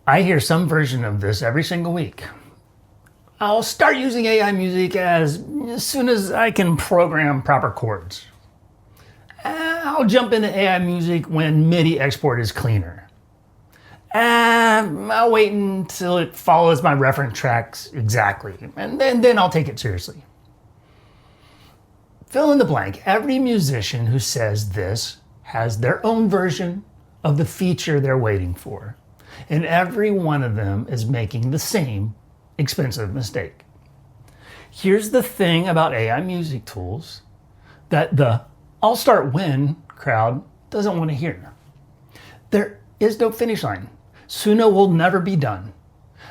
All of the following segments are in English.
I hear some version of this every single week. I'll start using AI music as soon as I can program proper chords. I'll jump into AI music when MIDI export is cleaner. I'll wait until it follows my reference tracks exactly, and then I'll take it seriously. Fill in the blank. Every musician who says this has their own version of the feature they're waiting for. And every one of them is making the same expensive mistake. Here's the thing about AI music tools that the "I'll start when" crowd doesn't want to hear. There is no finish line. Suno will never be done.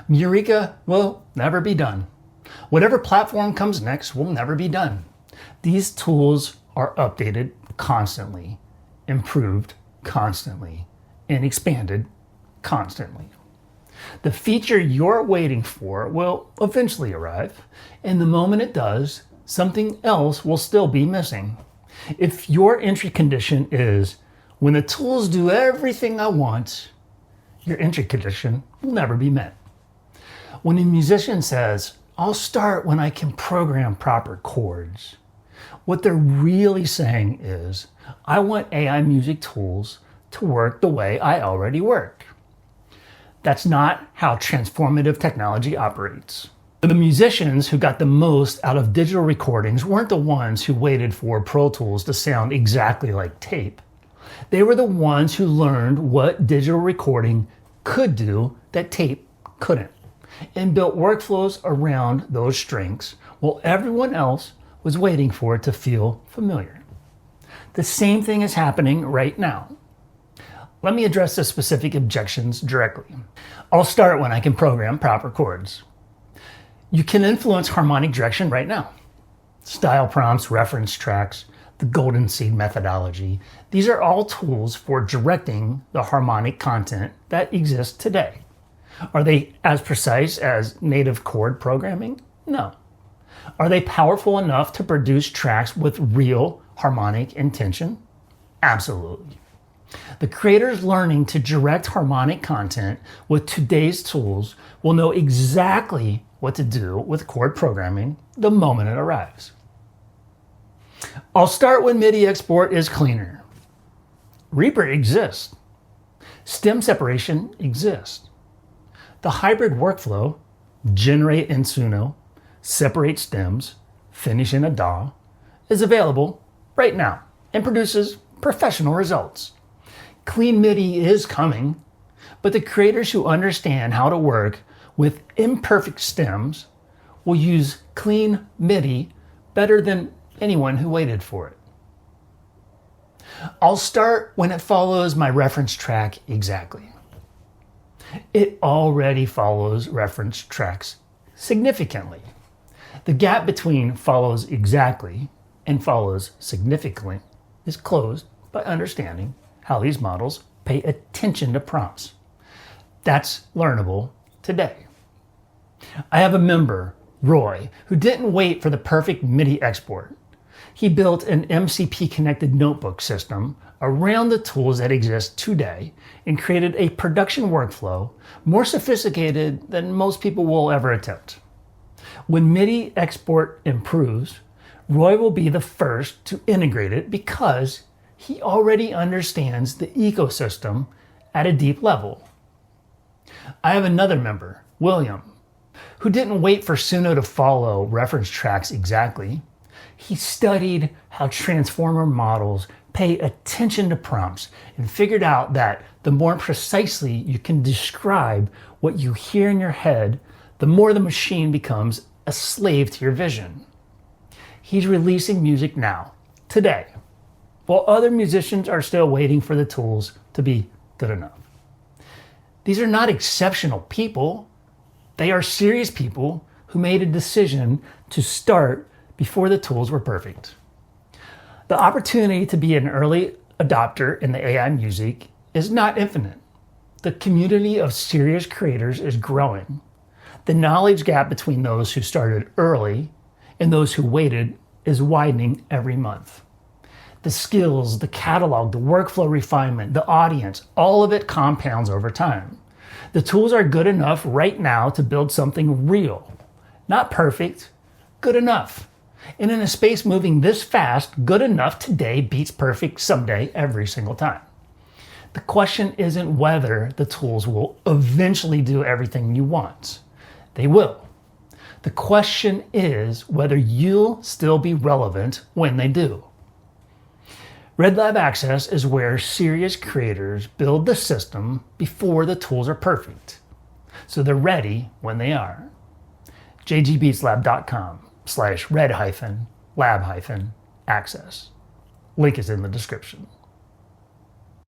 Murica will never be done. Whatever platform comes next will never be done. These tools are updated constantly, improved constantly, and expanded constantly. The feature you're waiting for will eventually arrive, and the moment it does, something else will still be missing. If your entry condition is, "When the tools do everything I want," your entry condition will never be met. When a musician says, "I'll start when I can program proper chords," what they're really saying is, "I want AI music tools to work the way I already work." That's not how transformative technology operates. The musicians who got the most out of digital recordings weren't the ones who waited for Pro Tools to sound exactly like tape. They were the ones who learned what digital recording could do that tape couldn't, and built workflows around those strengths while everyone else was waiting for it to feel familiar. The same thing is happening right now. Let me address the specific objections directly. I'll start when I can program proper chords. You can influence harmonic direction right now. Style prompts, reference tracks, the golden seed methodology. These are all tools for directing the harmonic content that exists today. Are they as precise as native chord programming? No. Are they powerful enough to produce tracks with real harmonic intention? Absolutely. The creators learning to direct harmonic content with today's tools will know exactly what to do with chord programming the moment it arrives. I'll start when MIDI export is cleaner. Reaper exists. Stem separation exists. The hybrid workflow, generate in Suno, separate stems, finish in a DAW, is available right now and produces professional results. Clean MIDI is coming, but the creators who understand how to work with imperfect stems will use clean MIDI better than anyone who waited for it. I'll start when it follows my reference track exactly. It already follows reference tracks significantly. The gap between follows exactly and follows significantly is closed by understanding how these models pay attention to prompts. That's learnable today. I have a member, Roy, who didn't wait for the perfect MIDI export. He built an MCP-connected notebook system around the tools that exist today and created a production workflow more sophisticated than most people will ever attempt. When MIDI export improves, Roy will be the first to integrate it because he already understands the ecosystem at a deep level. I have another member, William, who didn't wait for Suno to follow reference tracks exactly. He studied how transformer models pay attention to prompts and figured out that the more precisely you can describe what you hear in your head, the more the machine becomes a slave to your vision. He's releasing music now, today, while other musicians are still waiting for the tools to be good enough. These are not exceptional people. They are serious people who made a decision to start before the tools were perfect. The opportunity to be an early adopter in the AI music is not infinite. The community of serious creators is growing. The knowledge gap between those who started early and those who waited is widening every month. The skills, the catalog, the workflow refinement, the audience, all of it compounds over time. The tools are good enough right now to build something real. Not perfect, good enough. And in a space moving this fast, good enough today beats perfect someday every single time. The question isn't whether the tools will eventually do everything you want. They will. The question is whether you'll still be relevant when they do. Red Lab Access is where serious creators build the system before the tools are perfect, so they're ready when they are. jgbeatslab.com/red-lab-access. Link is in the description.